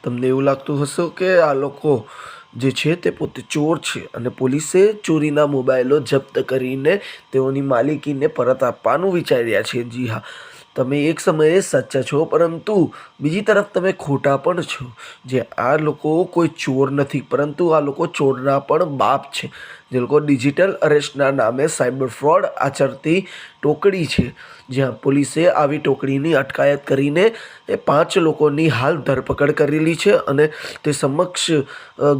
તમને એવું લાગતું હશે કે આ લોકો જે છે તે પોતે ચોર છે અને પોલીસે ચોરીના મોબાઈલો જપ્ત કરીને તેઓની માલિકીને પરત આપવાનું વિચારી રહ્યા છે. જી હા, તમે એક સમયે સાચા છો, પરંતુ બીજી તરફ તમે ખોટા પણ છો. જે આ લોકો કોઈ ચોર નથી, પરંતુ આ લોકો ચોરના પણ બાપ છે. જે લોકો ડિજિટલ અરેસ્ટના નામે સાયબર ફ્રોડ આચરતી ટોકડી છે. જ્યાં પોલીસે આવી ટોકડીની અટકાયત કરીને 5 લોકોની હાલ ધરપકડ કરેલી છે અને તે સમક્ષ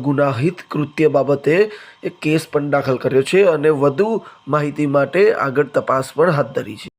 ગુનાહિત કૃત્ય બાબતે એક કેસ પણ દાખલ કર્યો છે અને વધુ માહિતી માટે આગળ તપાસ પણ હાથ ધરી છે.